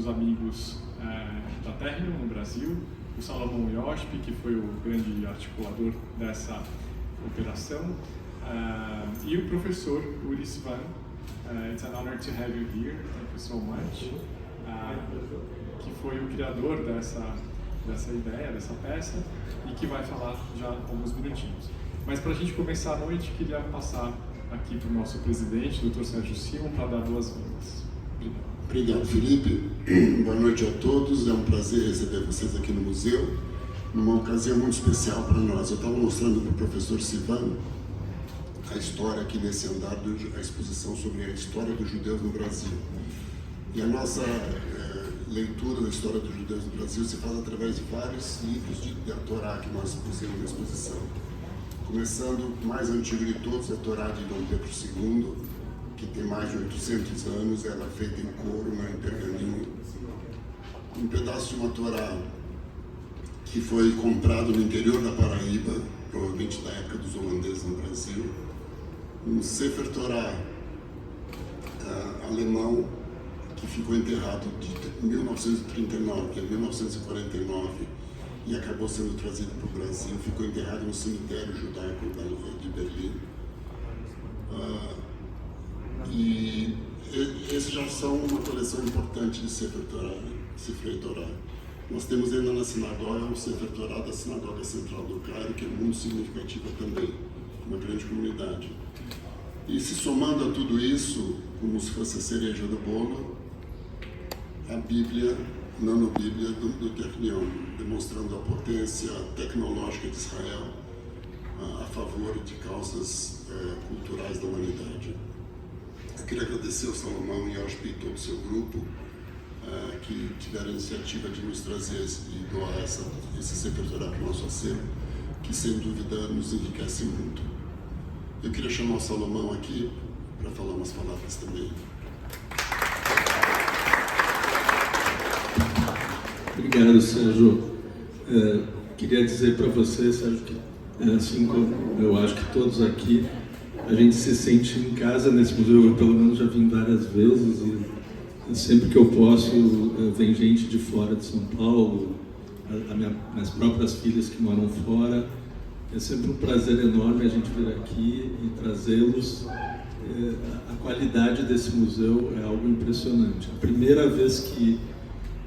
dos amigos da Technion no Brasil, o Salomão Yospi, que foi o grande articulador dessa operação, e o professor Uri Sivan. It's an honor to have you here. Thank you so much. Que foi o criador dessa ideia, dessa peça, e que vai falar já alguns minutinhos. Mas para a gente começar a noite, queria passar aqui para o nosso presidente, Dr. Sérgio Simon, para dar boas-vindas. Obrigado, Felipe. Boa noite a todos. É um prazer receber vocês aqui no museu, numa ocasião muito especial para nós. Eu estava mostrando para o professor Sivan a história aqui nesse andar, a exposição sobre a história dos judeus no Brasil. E a nossa leitura da história dos judeus no Brasil se faz através de vários livros da Torá que nós pusemos na exposição. Começando, o mais antigo de todos, a Torá de Dom Pedro II, que tem mais de 800 anos, ela é feita em couro, em pergaminho. Um pedaço de uma Torá que foi comprado no interior da Paraíba, provavelmente da época dos holandeses no Brasil. Um Sefer Torá alemão, que ficou enterrado de 1939 a 1949 e acabou sendo trazido para o Brasil, ficou enterrado no cemitério judaico de Berlim. E esses já são uma coleção importante de Sefer Torá. Nós temos ainda na sinagoga o Sefer Torá da Sinagoga Central do Cairo, que é muito significativa também, uma grande comunidade. E se somando a tudo isso, como se fosse a cereja do bolo, a Bíblia, Nano Biblia do Technion, demonstrando a potência tecnológica de Israel a favor de causas culturais da humanidade. Eu queria agradecer ao Salomão e ao Yospi e todo o seu grupo que tiveram a iniciativa de nos trazer e doar esse Sefer Torá para o nosso acervo, que sem dúvida nos enriquece muito. Eu queria chamar o Salomão aqui para falar umas palavras também. Obrigado, Sérgio. Queria dizer para você, Sérgio, que assim como eu acho que todos aqui, a gente se sente em casa nesse museu. Eu, pelo menos, já vim várias vezes e sempre que eu posso, vem gente de fora de São Paulo, minhas próprias filhas que moram fora. É sempre um prazer enorme a gente vir aqui e trazê-los. A qualidade desse museu é algo impressionante. A primeira vez que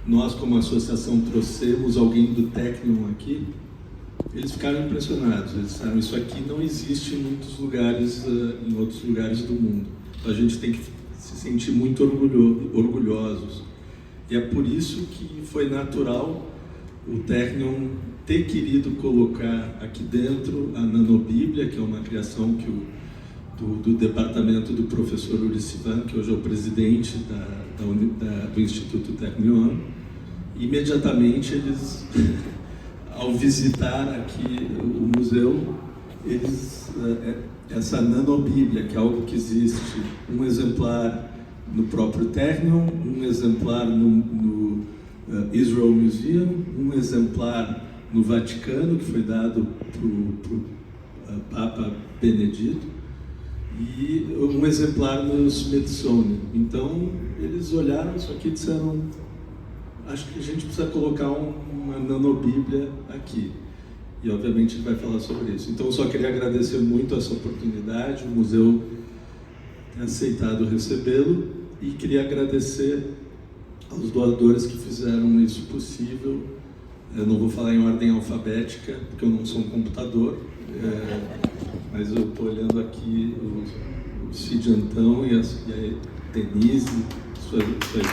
nós, como associação, trouxemos alguém do Technion aqui, eles ficaram impressionados. Eles disseram, isso aqui não existe em muitos lugares, em outros lugares do mundo. Então, a gente tem que se sentir muito orgulhosos. E é por isso que foi natural o Technion ter querido colocar aqui dentro a Nano Biblia, que é uma criação que do departamento do professor Uri Sivan, que hoje é o presidente do Instituto Technion. Imediatamente eles, ao visitar aqui o museu, essa Nano Biblia, que é algo que existe, um exemplar no próprio Technion, um exemplar no Israel Museum, um exemplar no Vaticano, que foi dado para o Papa Benedito, e um exemplar no Smithsonian. Então, eles olharam isso aqui e disseram, acho que a gente precisa colocar uma nanobíblia aqui. E, obviamente, ele vai falar sobre isso. Então, eu só queria agradecer muito essa oportunidade, o museu ter aceitado recebê-lo, e queria agradecer aos doadores que fizeram isso possível. Eu não vou falar em ordem alfabética, porque eu não sou um computador, mas eu estou olhando aqui o Cid Antão e a Denise, sua esposa,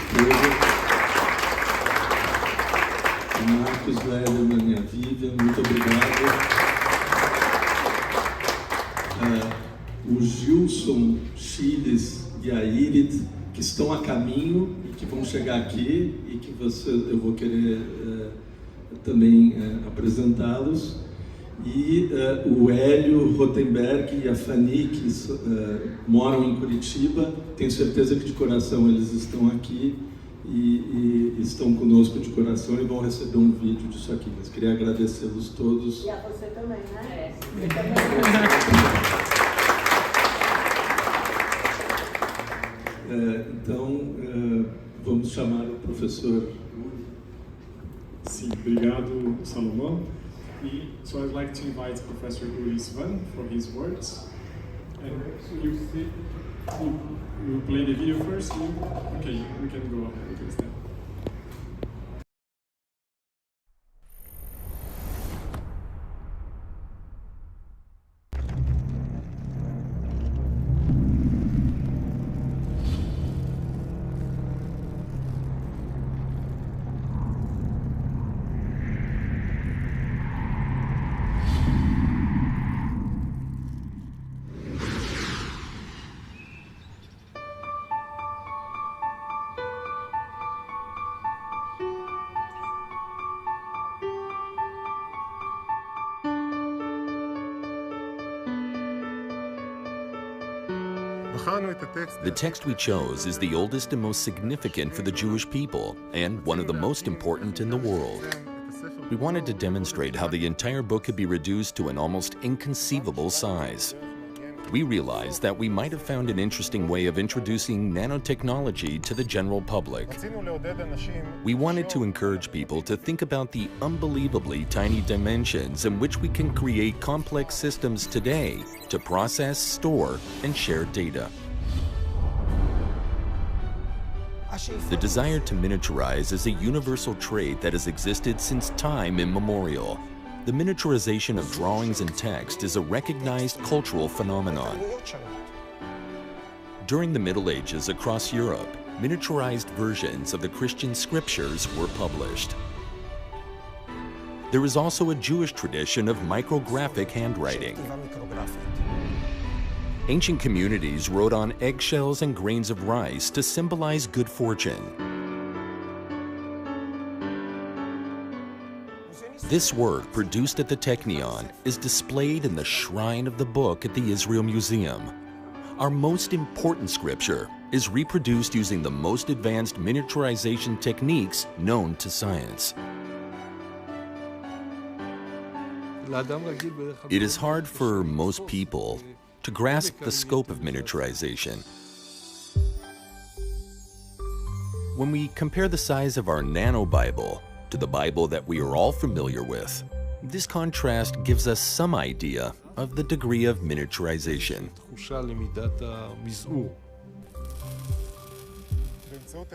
o Marcos Leder, minha Vivian, muito obrigado. O Gilson Chiles e a Irid, que estão a caminho e que vão chegar aqui e que eu vou querer também apresentá-los. E o Hélio Rotenberg e a Fanny, que moram em Curitiba, tenho certeza que de coração eles estão aqui e estão conosco de coração e vão receber um vídeo disso aqui. Mas queria agradecê-los todos. E a você também, né? Você também. Então, vamos vamos chamar o professor. Sim, obrigado, Salomão. So I'd like to invite Professor Uri Sivan for his words. And you play the video first? Okay, we can go ahead with this then. The text we chose is the oldest and most significant for the Jewish people, and one of the most important in the world. We wanted to demonstrate how the entire book could be reduced to an almost inconceivable size. We realized that we might have found an interesting way of introducing nanotechnology to the general public. We wanted to encourage people to think about the unbelievably tiny dimensions in which we can create complex systems today to process, store, and share data. The desire to miniaturize is a universal trait that has existed since time immemorial. The miniaturization of drawings and text is a recognized cultural phenomenon. During the Middle Ages across Europe, miniaturized versions of the Christian scriptures were published. There is also a Jewish tradition of micrographic handwriting. Ancient communities wrote on eggshells and grains of rice to symbolize good fortune. This work, produced at the Technion, is displayed in the Shrine of the Book at the Israel Museum. Our most important scripture is reproduced using the most advanced miniaturization techniques known to science. It is hard for most people to grasp the scope of miniaturization. When we compare the size of our Nano Bible to the Bible that we are all familiar with, this contrast gives us some idea of the degree of miniaturization.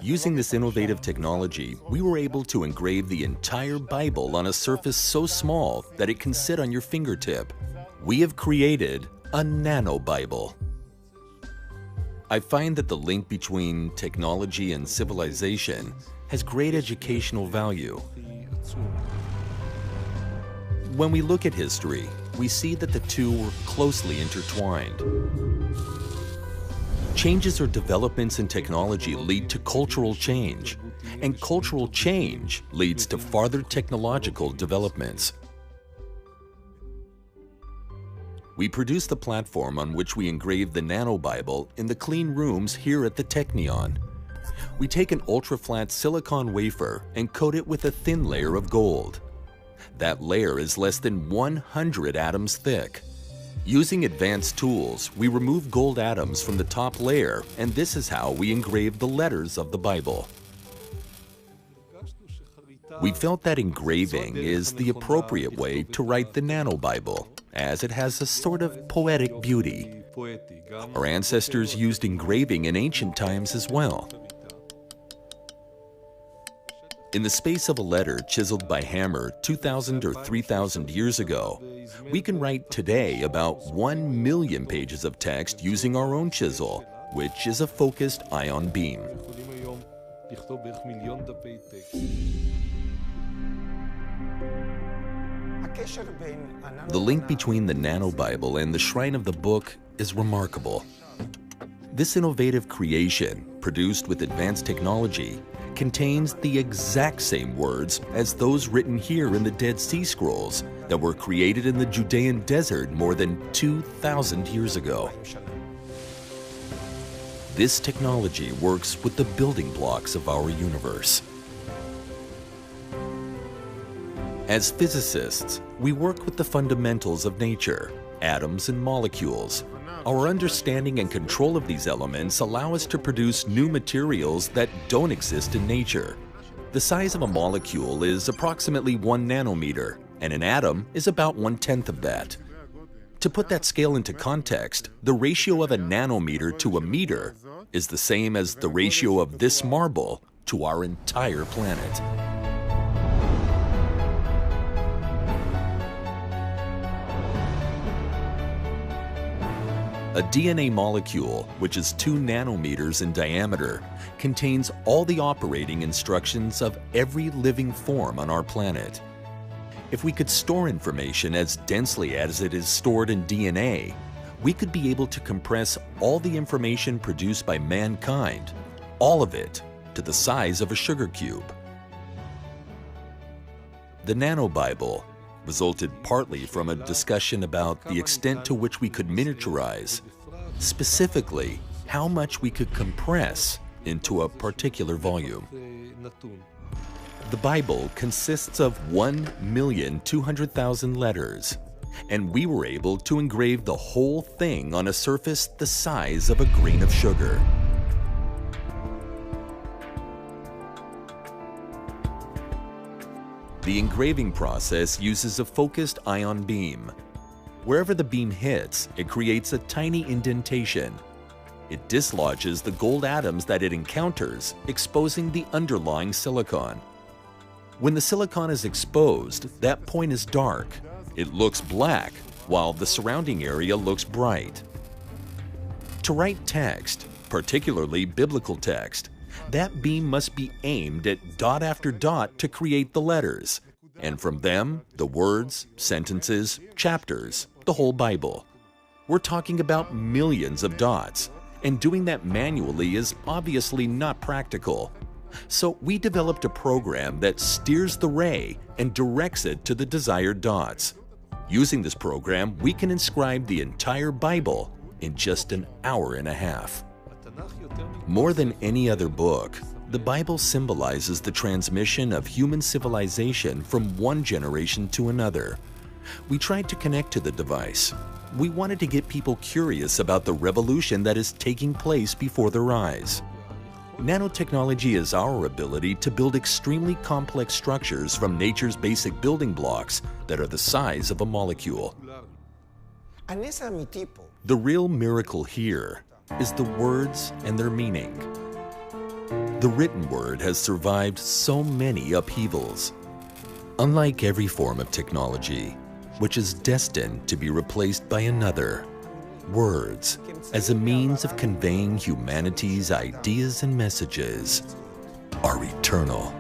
Using this innovative technology, we were able to engrave the entire Bible on a surface so small that it can sit on your fingertip. We have created a Nano Bible. I find that the link between technology and civilization has great educational value. When we look at history, we see that the two were closely intertwined. Changes or developments in technology lead to cultural change, and cultural change leads to farther technological developments. We produce the platform on which we engrave the Nano Bible in the clean rooms here at the Technion. We take an ultra-flat silicon wafer and coat it with a thin layer of gold. That layer is less than 100 atoms thick. Using advanced tools, we remove gold atoms from the top layer, and this is how we engrave the letters of the Bible. We felt that engraving is the appropriate way to write the Nano Bible, as it has a sort of poetic beauty. Our ancestors used engraving in ancient times as well. In the space of a letter chiseled by hammer 2,000 or 3,000 years ago, we can write today about 1 million pages of text using our own chisel, which is a focused ion beam. The link between the Nano Bible and the Shrine of the Book is remarkable. This innovative creation, produced with advanced technology, contains the exact same words as those written here in the Dead Sea Scrolls that were created in the Judean desert more than 2,000 years ago. This technology works with the building blocks of our universe. As physicists, we work with the fundamentals of nature, atoms and molecules. Our understanding and control of these elements allow us to produce new materials that don't exist in nature. The size of a molecule is approximately 1 nanometer, and an atom is about 1/10 of that. To put that scale into context, the ratio of a nanometer to a meter is the same as the ratio of this marble to our entire planet. A DNA molecule, which is 2 nanometers in diameter, contains all the operating instructions of every living form on our planet. If we could store information as densely as it is stored in DNA, we could be able to compress all the information produced by mankind, all of it, to the size of a sugar cube. The Nano-Bible resulted partly from a discussion about the extent to which we could miniaturize, specifically how much we could compress into a particular volume. The Bible consists of 1,200,000 letters, and we were able to engrave the whole thing on a surface the size of a grain of sugar. The engraving process uses a focused ion beam. Wherever the beam hits, it creates a tiny indentation. It dislodges the gold atoms that it encounters, exposing the underlying silicon. When the silicon is exposed, that point is dark. It looks black, while the surrounding area looks bright. To write text, particularly biblical text, that beam must be aimed at dot after dot to create the letters, and from them, the words, sentences, chapters, the whole Bible. We're talking about millions of dots, and doing that manually is obviously not practical. So we developed a program that steers the ray and directs it to the desired dots. Using this program, we can inscribe the entire Bible in just an hour and a half. More than any other book, the Bible symbolizes the transmission of human civilization from one generation to another. We tried to connect to the device. We wanted to get people curious about the revolution that is taking place before their eyes. Nanotechnology is our ability to build extremely complex structures from nature's basic building blocks that are the size of a molecule. The real miracle here is the words and their meaning. The written word has survived so many upheavals. Unlike every form of technology, which is destined to be replaced by another, words, as a means of conveying humanity's ideas and messages, are eternal.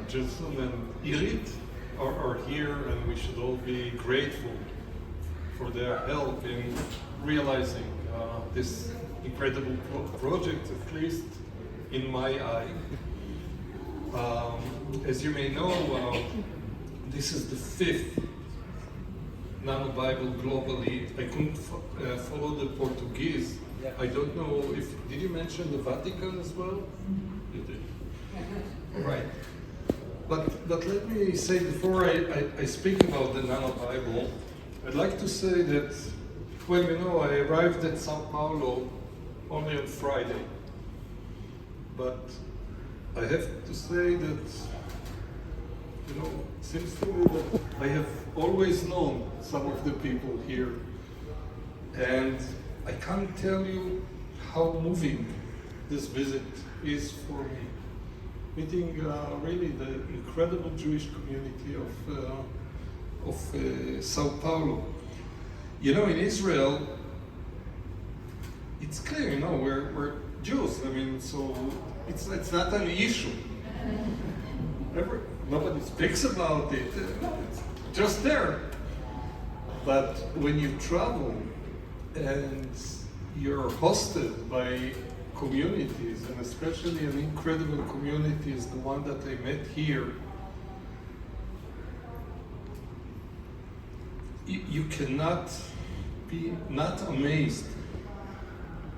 Jason and Irit are here, and we should all be grateful for their help in realizing this incredible project, at least in my eye. As you may know, this is the 5th Nano Bible globally. I couldn't follow the Portuguese. I don't know if, did you mention the Vatican as well? You did. Right. But let me say, before I speak about the Nano Bible, I'd like to say that, well, you know, I arrived at Sao Paulo only on Friday. But I have to say that, you know, it seems to me that I have always known some of the people here. And I can't tell you how moving this visit is for me. Meeting really the incredible Jewish community of Sao Paulo. You know, in Israel, it's clear, you know, we're Jews. I mean, so it's not an issue. Nobody speaks about it. just there. But when you travel and you're hosted by communities, and especially an incredible community is the one that I met here, you cannot be not amazed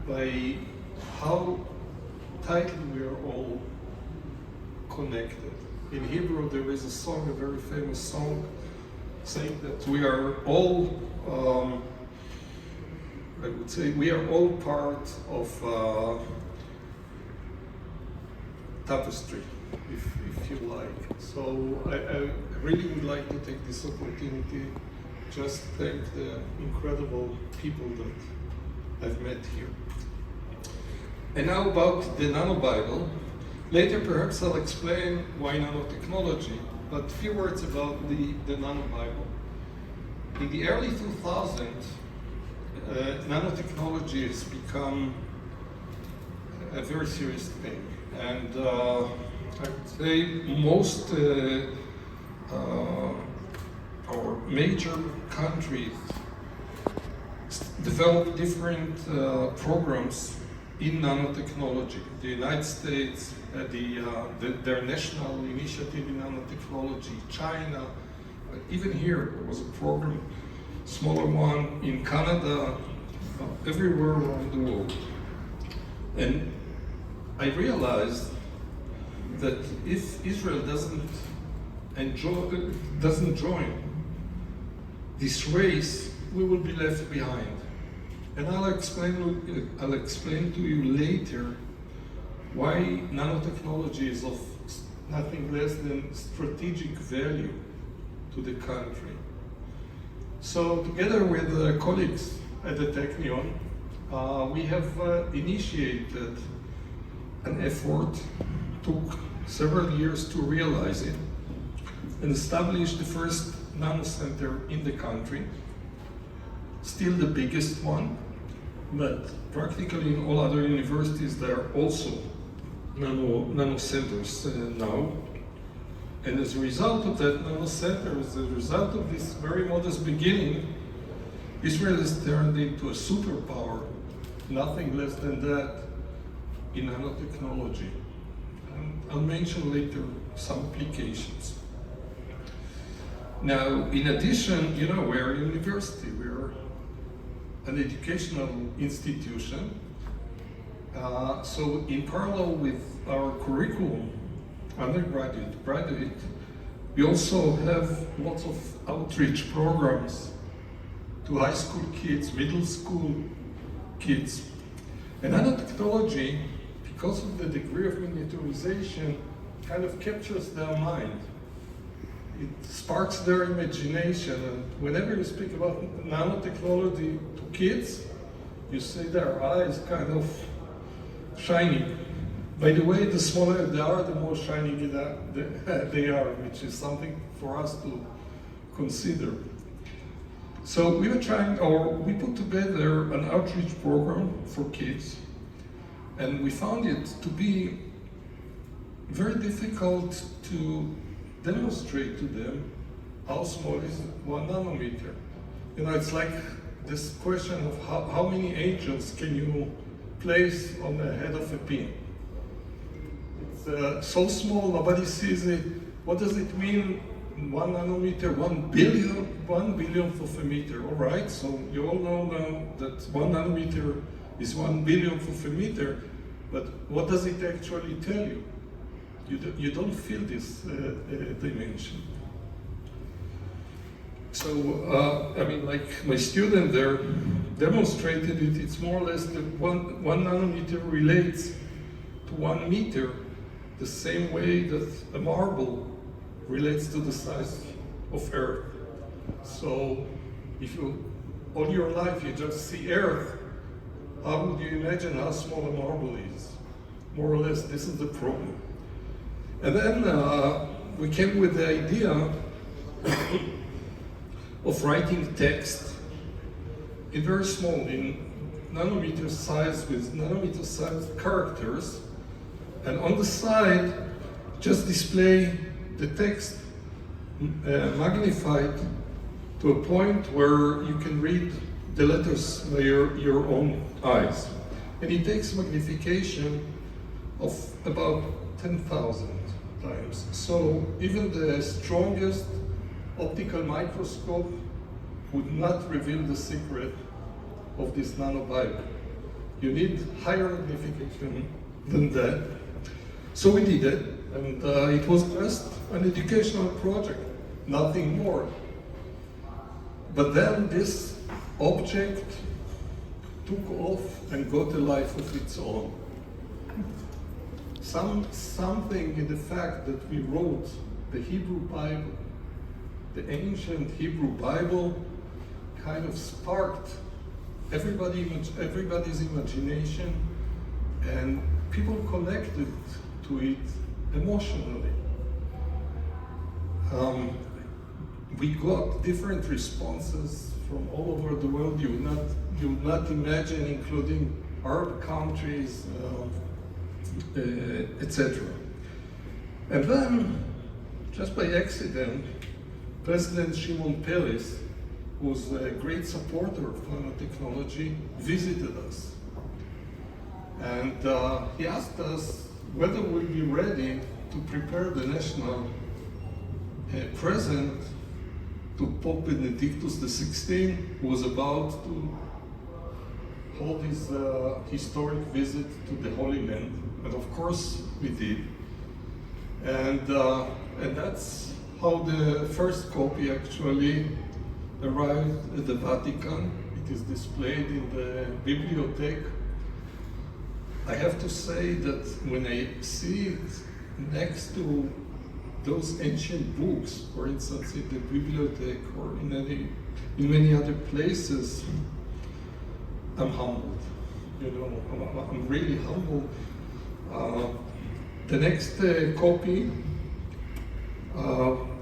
by how tightly we are all connected. In Hebrew, there is a song, a very famous song, saying that we are all, I would say, we are all part of tapestry, if you like. So I really would like to take this opportunity, just thank the incredible people that I've met here. And now about the Nano Bible. Later perhaps I'll explain why nanotechnology, but a few words about the Nano Bible. In the early 2000s, nanotechnology has become a very serious thing. And I would say most our major countries develop different programs in nanotechnology. The United States, their national initiative in nanotechnology, China, even here there was a program, smaller one in Canada, everywhere around the world. And I realized that if Israel doesn't join this race, we will be left behind. And I'll explain to you later why nanotechnology is of nothing less than strategic value to the country. So together with colleagues at the Technion, we have initiated an effort, took several years to realize it, and established the first nano center in the country, still the biggest one, but practically in all other universities there are also nano centers now. And as a result of that nano center, as a result of this very modest beginning, Israel has turned into a superpower, nothing less than that, in nanotechnology. And I'll mention later some applications. Now, in addition, you know, we're a university, we're an educational institution. So in parallel with our curriculum, undergraduate, graduate, we also have lots of outreach programs to high school kids, middle school kids. And nanotechnology, because of the degree of miniaturization, kind of captures their mind. It sparks their imagination, and whenever you speak about nanotechnology to kids, you see their eyes kind of shining. By the way, the smaller they are, the more shiny they are, which is something for us to consider. So we put together an outreach program for kids, and we found it to be very difficult to demonstrate to them how small is 1 nanometer. You know, it's like this question of how many angels can you place on the head of a pin? It's so small, nobody sees it. What does it mean, 1 nanometer, 1 billionth of a meter? All right, so you all know now that 1 nanometer is 1 billionth of a meter, but what does it actually tell you? You don't feel this dimension. So, I mean, like my student there demonstrated it, it's more or less that one nanometer relates to 1 meter, the same way that a marble relates to the size of Earth. So, if you, all your life you just see Earth, how would you imagine how small a marble is? More or less, this is the problem. And then we came with the idea of writing text in very small, in nanometer size, with nanometer sized characters, and on the side just display the text magnified to a point where you can read the letters by your own eyes. And it takes magnification of about 10,000 times. So even the strongest optical microscope would not reveal the secret of this nano Bible. You need higher magnification than that. So we did it, and it was just an educational project, nothing more. But then this object took off and got a life of its own. Something in the fact that we wrote the Hebrew Bible, the ancient Hebrew Bible, kind of sparked everybody's imagination, and people connected to it emotionally. We got different responses from all over the world. You would not imagine, including Arab countries, etc. And then, just by accident, President Shimon Peres, who's a great supporter of nanotechnology, visited us. And he asked us whether we'll be ready to prepare the national present to Pope Benedictus XVI, who was about to hold his historic visit to the Holy Land. And of course we did. And that's how the first copy actually arrived at the Vatican. It is displayed in the bibliothèque. I have to say that when I see it next to those ancient books, for instance, in the bibliothèque or in many other places, I'm humbled. You know, I'm really humbled. The next copy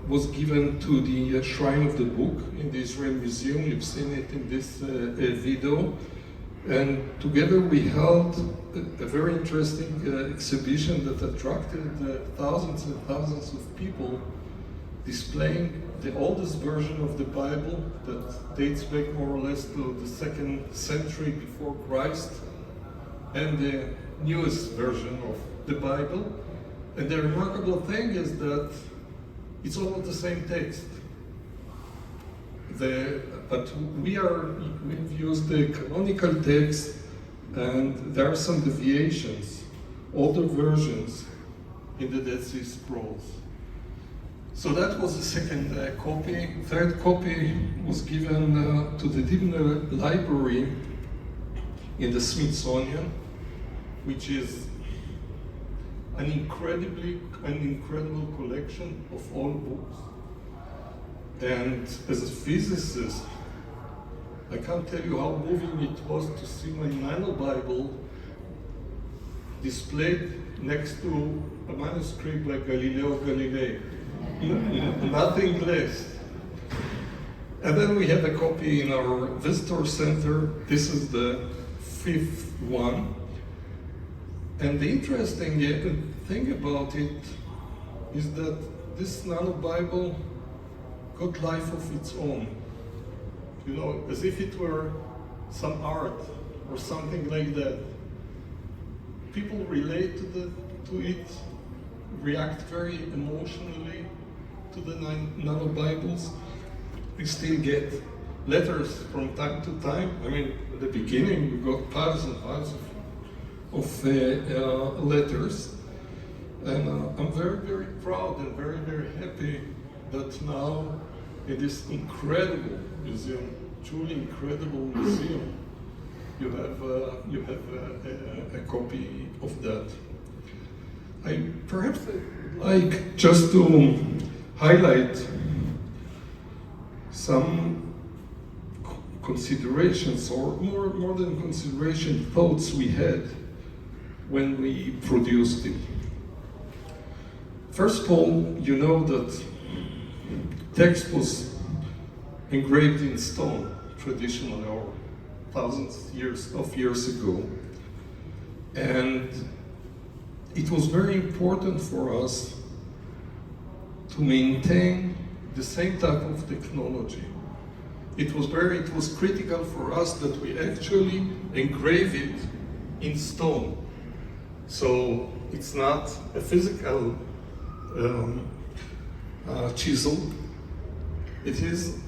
was given to the Shrine of the Book in the Israel Museum. You've seen it in this video. And together we held a very interesting exhibition that attracted thousands and thousands of people, displaying the oldest version of the Bible that dates back more or less to the 2nd century before Christ, and the newest version of the Bible. And the remarkable thing is that it's all the same text. But we've used the canonical text, and there are some deviations, older versions in the Dead Sea Scrolls. So that was the second copy. Third copy was given to the Dibner Library in the Smithsonian, which is an incredible collection of all books. And as a physicist, I can't tell you how moving it was to see my Nano Bible displayed next to a manuscript by Galileo Galilei. Nothing less. And then we have a copy in our visitor center. This is the 5th one. And the interesting thing about it is that this Nano Bible got life of its own. You know, as if it were some art or something like that. People relate to it, react very emotionally to the Nano Bibles. We still get letters from time to time. I mean, at the beginning we got piles and piles of letters. And I'm very, very proud and very, very happy that now in this incredible museum, truly incredible museum, you have a copy of that. I perhaps like just to highlight some considerations, or more than consideration, thoughts we had when we produced it. First of all, you know that text was engraved in stone traditionally, or thousands of years ago. And it was very important for us to maintain the same type of technology. It was critical for us that we actually engrave it in stone. So it's not a physical chisel. It is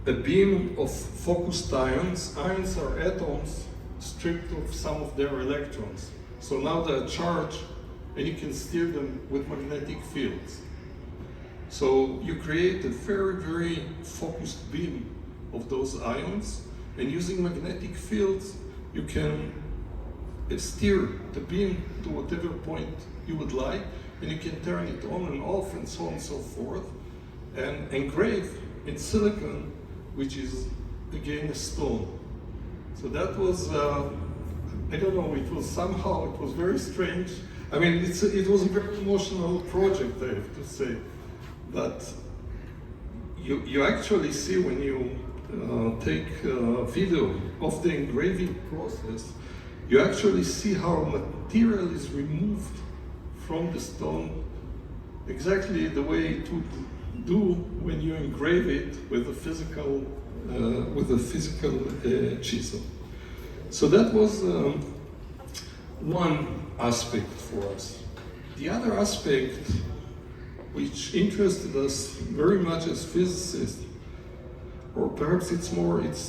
a beam of focused ions. Ions are atoms stripped of some of their electrons. So now they're charged, and you can steer them with magnetic fields. So you create a very, very focused beam of those ions, and using magnetic fields, you can steer the beam to whatever point you would like, and you can turn it on and off and so on and so forth, and engrave in silicon, which is again a stone. So that was, I don't know, it was very strange. I mean, it was a very emotional project, I have to say. But you actually see when you take a video of the engraving process, you actually see how material is removed from the stone exactly the way it would do when you engrave it with a physical chisel. So that was one aspect for us. The other aspect, which interested us very much as physicists, or perhaps it's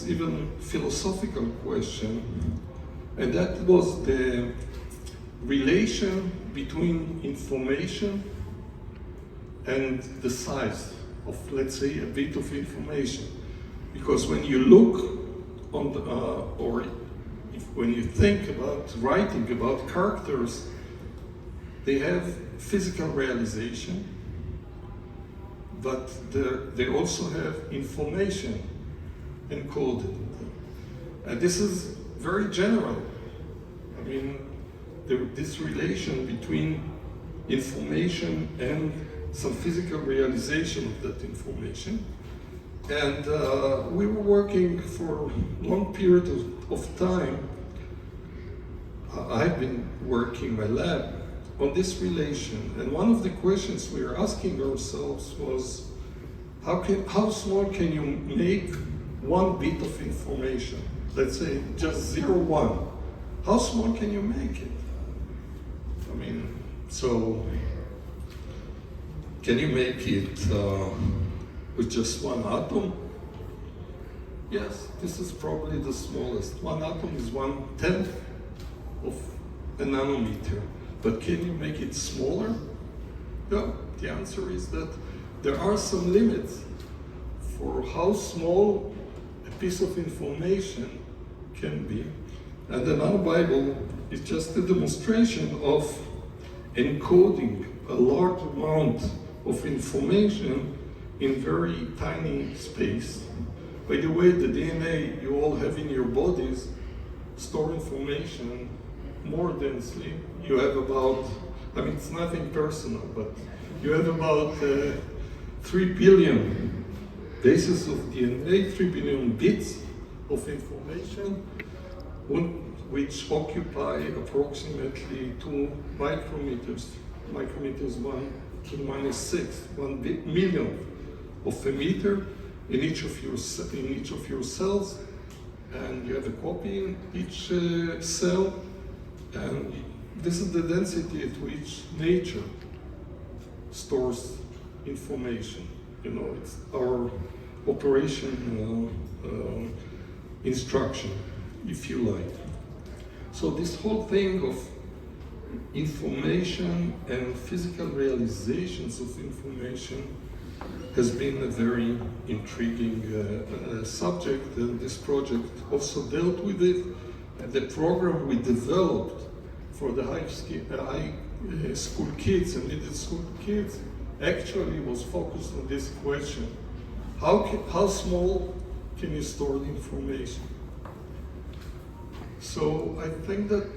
even philosophical question, and that was the relation between information and the size of, let's say, a bit of information. Because when you look on the, when you think about writing about characters, they have physical realization, but they also have information encoded. And this is very general. I mean, this relation between information and some physical realization of that information. And we were working for a long period of time. I've been working in my lab on this relation, and one of the questions we were asking ourselves was, how small can you make one bit of information? Let's say just 0, 1. How small can you make it? I mean, so can you make it with just one atom? Yes, this is probably the smallest. One atom is 1/10 of a nanometer. But can you make it smaller? No, the answer is that there are some limits for how small a piece of information can be. And the Nano Bible is just a demonstration of encoding a large amount of information in very tiny space. By the way, the DNA you all have in your bodies store information more densely. You have about, I mean, it's nothing personal, but you have about 3 billion bases of DNA, 3 billion bits of information, which occupy approximately 2 micrometers. Micrometers 1 to the -6, 1 millionth of a meter in each of your cells, and you have a copy in each cell. And this is the density at which nature stores information. You know, it's our operation instruction, if you like. So this whole thing of information and physical realizations of information has been a very intriguing subject, and this project also dealt with it. And the program we developed for the high school kids and middle school kids actually was focused on this question. How small can you store the information? So I think that,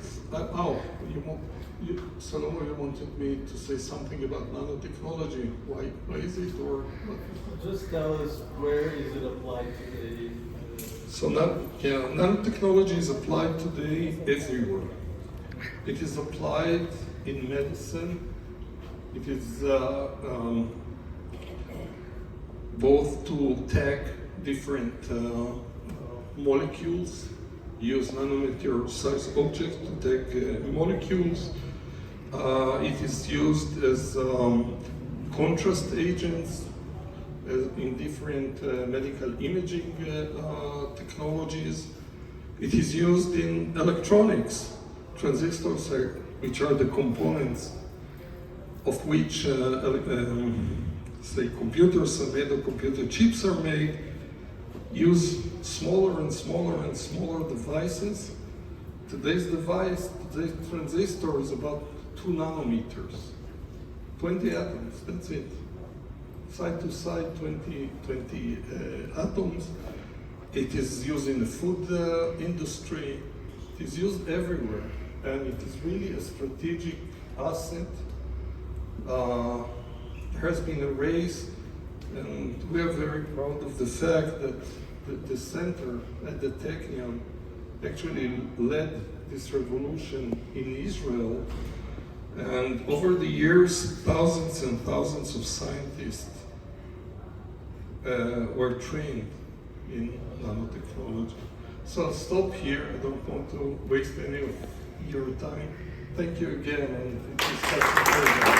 Salomon, you wanted me to say something about nanotechnology. Why is it, or what? Just tell us, where is it applied today? So nanotechnology is applied today everywhere. It is applied in medicine. It is both to tag different molecules, use nanometer size objects to tag molecules. It is used as contrast agents in different medical imaging technologies. It is used in electronics. Transistors, which are the components of which, say, computers are made or computer chips are made, use smaller and smaller and smaller devices. Today's transistor is about 2 nanometers, 20 atoms, that's it. Side to side, 20 atoms. It is used in the food industry. It is used everywhere, and it is really a strategic asset. There has been a race, and we are very proud of the fact that the center at the Technion actually led this revolution in Israel. And over the years, thousands and thousands of scientists were trained in nanotechnology. So I'll stop here. I don't want to waste any of your time. Thank you again. And it is such a pleasure.